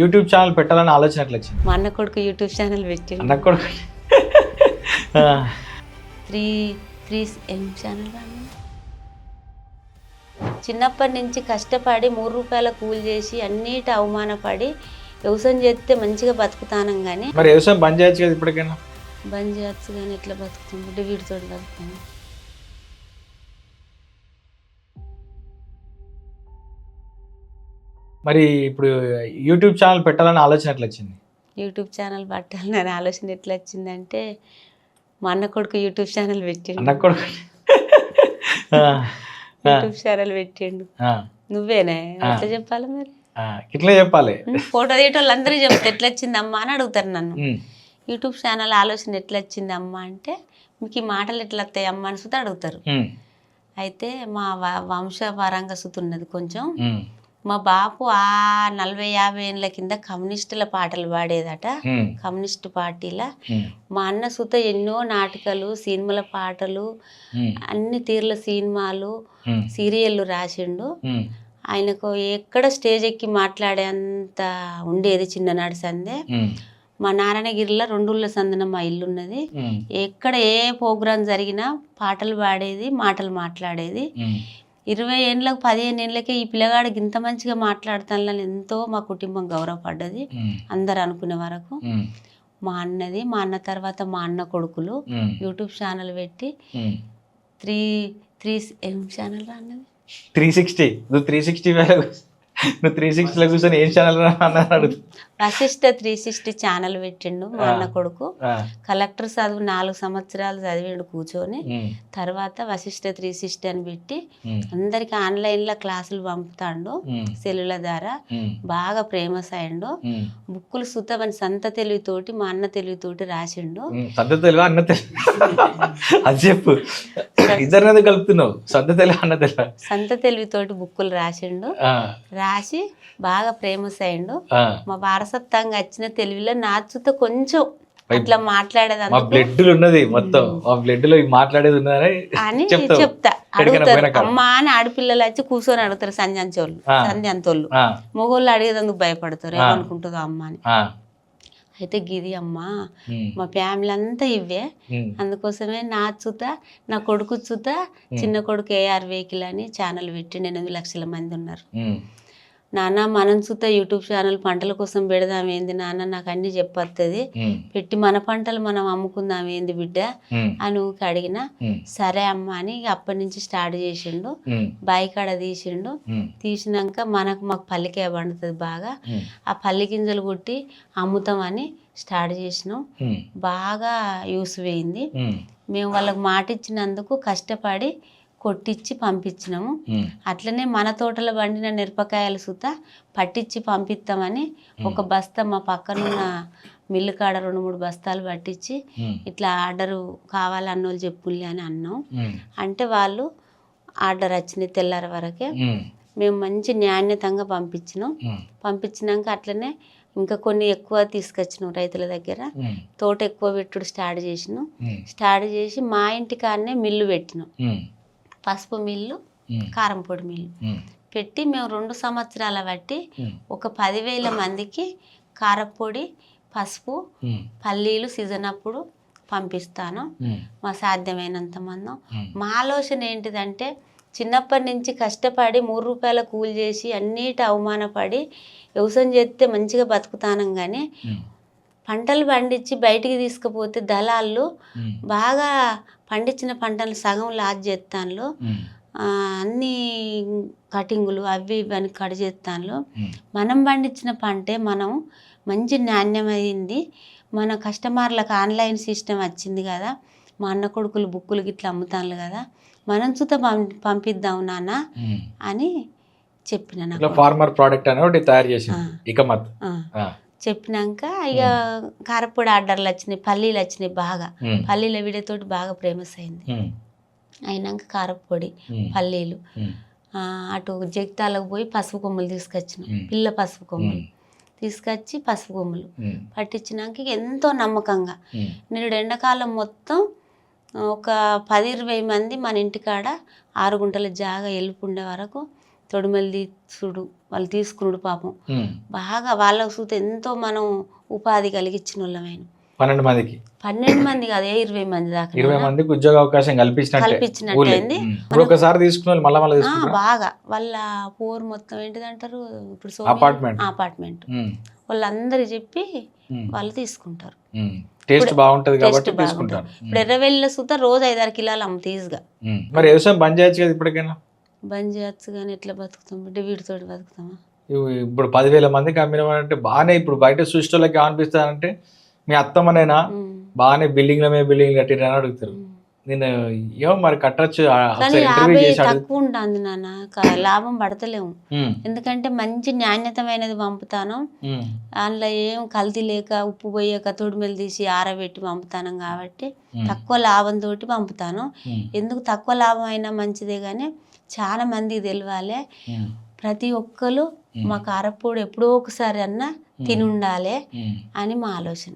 YouTube channel పెట్టాలని ఆలోచన ఎట్లా వచ్చింది? మా అన్న కొడుకు యూట్యూబ్ ఛానల్ పెట్టి అన్న కొడుకు త్రీ ఎం ఛానల్ చిన్నప్పటి నుంచి కష్టపడి 3 రూపాయల కూలి చేసి అన్నిటి అవమానపడి వ్యవసాయం చేస్తే మంచిగా బతుకుతానం కానీ మరి వ్యవసాయం బంద్ చేయొచ్చు కదా ఇప్పటికైనా? బంద్ చేయొచ్చు కానీ ఎట్లా బతుకుతుంది? వీటితో బతుకుతాను. మరి ఇప్పుడు యూట్యూబ్ ఛానల్ పెట్టాలని ఆలోచన ఎట్లా వచ్చింది? యూట్యూబ్ ఛానల్ పట్టాలని ఆలోచన ఎట్లా వచ్చిందంటే మా అన్న కొడుకు యూట్యూబ్ ఛానల్ పెట్టిండు. అన్న కొడుకు యూట్యూబ్ ఛానల్ పెట్టిండు. నువ్వేనా ఎట్లా చెప్పాలి మరి? ఇట్లా చెప్పాలి. ఫోటో తీయటోళ్ళు అందరూ చెప్తే ఎట్లా వచ్చింది అమ్మా అని అడుగుతారు నన్ను. యూట్యూబ్ ఛానల్ ఆలోచన ఎట్లా వచ్చింది అమ్మా అంటే మీకు ఈ మాటలు ఎట్లా వస్తాయి అమ్మా అని సుత అడుగుతారు. అయితే మా వంశపరంగా సుతున్నది కొంచెం. మా బాపు 40-50 ఏళ్ళ కింద కమ్యూనిస్టుల పాటలు పాడేదట, కమ్యూనిస్ట్ పార్టీల. మా అన్న సుత ఎన్నో నాటకాలు, సినిమాల పాటలు, అన్ని తీర్ల సినిమాలు, సీరియళ్ళు రాసిండు. ఆయనకు ఎక్కడ స్టేజ్ ఎక్కి మాట్లాడేంత ఉండేది చిన్ననాటి సందే. మా నారాయణగిరిలో 2 సందన మా ఇల్లు ఉన్నది. ఎక్కడ ఏ ప్రోగ్రాం జరిగినా పాటలు పాడేది, మాటలు మాట్లాడేది. 20 ఏళ్ళకు 15 ఏళ్ళకే ఈ పిల్లగాడికి ఇంత మంచిగా మాట్లాడుతానని ఎంతో మా కుటుంబం గౌరవపడ్డది. అందరు అనుకునే వరకు మా అన్నది, మా అన్న తర్వాత మా అన్న కొడుకులు యూట్యూబ్ ఛానల్ పెట్టి త్రీ ఏం ఛానల్ అన్నది 360. నువ్వు 360 కూర్చొని ఏం ఛానల్ అన్నారు? వశిష్ఠ 360 ఛానల్ పెట్టిండు మా అన్న కొడుకు. కలెక్టర్ చదువు 4 సంవత్సరాలు చదివిండు కూర్చొని. తర్వాత వశిష్ఠ 360 అని పెట్టి అందరికి ఆన్లైన్లో క్లాసులు పంపుతాడు సెల్లుల ద్వారా. బాగా ఫేమస్ అయ్యిండు. బుక్కులు సుతమని సంత తెలివితోటి మా అన్న తెలివితోటి రాసిండు. సంత తెలివి అన్న అది చెప్పు, ఇద్దరు కలుపుతున్నావు. సంత తెలివి అన్న తెలివి. సంత తెలివితోటి బుక్కులు రాసిండు. రాసి బాగా ఫేమస్ అయ్యిండు. మా వారసత్వంగా వచ్చిన తెలివిలో నాచుతో కొంచెం అట్లా మాట్లాడేది ఉన్నది మొత్తం బ్లడ్ లో మాట్లాడేది అని చెప్తా. అడుగుతారు అమ్మా అని ఆడపిల్లలు వచ్చి కూర్చొని అడుగుతారు. సంధ్యాంతోళ్ళు మొగోళ్ళు అడిగేందుకు భయపడతారు, ఏమనుకుంటుందో అమ్మ అని. అయితే గిది అమ్మా మా ఫ్యామిలీ అంతా ఇవే. అందుకోసమే నా చుత నా కొడుకు చుత చిన్న కొడుకు AR వెహికల్ అని ఛానల్ పెట్టి 8 లక్షల మంది ఉన్నారు. నాన్న మనం చుత యూట్యూబ్ ఛానల్ పంటల కోసం పెడదాం ఏంది నాన్న, నాకు అన్ని చెప్పొస్తుంది, పెట్టి మన పంటలు మనం అమ్ముకుందాం ఏంది బిడ్డ అని ఊరికి అడిగిన. సరే అమ్మ అని అప్పటి నుంచి స్టార్ట్ చేసిండు. బాయి కాడ తీసిండు. తీసినాక మాకు పల్లికాయ పండుతుంది బాగా. ఆ పల్లి గింజలు కొట్టి అమ్ముతామని స్టార్ట్ చేసినాం. బాగా యూస్ పోయింది. మేము వాళ్ళకి మాట ఇచ్చినందుకు కష్టపడి కొట్టించి పంపించినాము. అట్లనే మన తోటలో పండిన మిరపకాయలు సుత పట్టించి పంపిస్తామని ఒక బస్తా మా పక్కనున్న మిల్లు కాడ 2-3 బస్తాలు పట్టించి ఇట్లా ఆర్డరు కావాలన్న వాళ్ళు చెప్పులే అని అన్నాం. అంటే వాళ్ళు ఆర్డర్ వచ్చినాయి తెల్లారి వరకే. మేము మంచి నాణ్యతంగా పంపించినాం. పంపించినాక అట్లనే ఇంకా కొన్ని ఎక్కువ తీసుకొచ్చినాం రైతుల దగ్గర. తోట ఎక్కువ పెట్టుడు స్టార్ట్ చేసినాం. స్టార్ట్ చేసి మా ఇంటికాడనే మిల్లు పెట్టినాం. పసుపు మిల్లు, కారం పొడి మిల్లు పెట్టి మేము 2 సంవత్సరాల బట్టి ఒక 10,000 మందికి కారపొడి, పసుపు, పల్లీలు సీజన్ అప్పుడు పంపిస్తాను. మా సాధ్యమైనంత మందం. మా ఆలోచన ఏంటిదంటే చిన్నప్పటి నుంచి కష్టపడి 3 రూపాయల కూలి చేసి అన్నిటి అవమానపడి వ్యవసాయం చేస్తే మంచిగా బతుకుతానం కానీ పంటలు పండించి బయటికి తీసుకుపోతే దళాళ్ళు బాగా పండించిన పంటలు సగం లాస్ చేస్తాను. అన్ని కటింగులు అవి ఇవన్నీ కట్ చేస్తాను. మనం పండించిన పంటే మనం మంచి నాణ్యమైంది. మన కస్టమర్లకు ఆన్లైన్ సిస్టమ్ వచ్చింది కదా, మా అన్న కొడుకులు బుక్కులు గిట్లా అమ్ముతాను కదా, మనం చూత పంపిద్దాం నాన్న అని చెప్పిన. ఫార్మర్ ప్రోడక్ట్ అని ఒకటి తయారు చేసి చెప్పినాక ఇక కారపొడి ఆర్డర్లు వచ్చినాయి, పల్లీలు వచ్చినాయి. బాగా పల్లీల వీడియోతోటి బాగా ఫేమస్ అయింది. అయినాక కారపొడి, పల్లీలు అటు జగిత్యాలకు పోయి పసుపు కొమ్ములు తీసుకొచ్చినాం. పిల్ల పసుపు కొమ్ములు తీసుకొచ్చి పసుపు కొమ్ములు పట్టించినాక ఎంతో నమ్మకంగా నేను ఎండాకాలం మొత్తం ఒక 10-20 మంది మన ఇంటికాడ 6 గుంటల జాగా వెళ్ళిపుండే వరకు తొడిమెలు తీసుడు వాళ్ళు తీసుకున్నాడు పాపం బాగా వాళ్ళకు చూస్తే ఎంతో మనం ఉపాధి కలిగించిన వాళ్ళమైన 12 మందికి 12 మంది కాదు 20 మంది దాకా 20 మందికి ఉద్యోగ అవకాశం కల్పించినట్టయింది. ఇప్పుడు ఒకసారి తీసుకున్న వాళ్ళు మళ్ళీ తీసుకుంటారా? బాగా వాళ్ళ పోరు మొత్తం ఏంటిదంటారు ఇప్పుడు అపార్ట్మెంట్ వాళ్ళందరూ చెప్పి వాళ్ళు తీసుకుంటారు. టేస్ట్ బాగుంటది కాబట్టి తీసుకుంటారు. ఇప్పుడు ఎర్రవెల్లిలో సుతా రోజు 5-6 కిలోలు అమ్ముతీసుగా. మరి వ్యవసాయం బంద్ చేయొచ్చు కదా ఇప్పటికైనా? బంద్ చేయొచ్చు కానీ ఎట్లా బతుకుతాం బిడ్డ, వీటితోటి బతుకుతామా? ఇప్పుడు 10,000 మందికి అమ్మినామంటే బాగానే. ఇప్పుడు బయట చూసేటోళ్ళకి ఏమనిపిస్తుందంటే మీ అత్తమ్మనైనా బాగానే బిల్డింగ్ల మీద బిల్డింగ్ కట్టిన అడుగుతారు. నేను ఏమో మరి కట్టచ్చు తక్కువ ఉంటుంది నాన్న, లాభం పడతలేము. ఎందుకంటే మంచి నాణ్యతమైనది పంపుతాను, అందులో ఏం కల్తీ లేక ఉప్పు పోయాక తొడిమెలు తీసి ఆరబెట్టి పంపుతాను కాబట్టి తక్కువ లాభంతో పంపుతాను. ఎందుకు తక్కువ లాభం అయినా మంచిదే కానీ చాలా మందికి తెలియాలి. ప్రతి ఒక్కరు మా కారపూడి ఎప్పుడో ఒకసారి అన్నా తిని ఉండాలి అని మా ఆలోచన.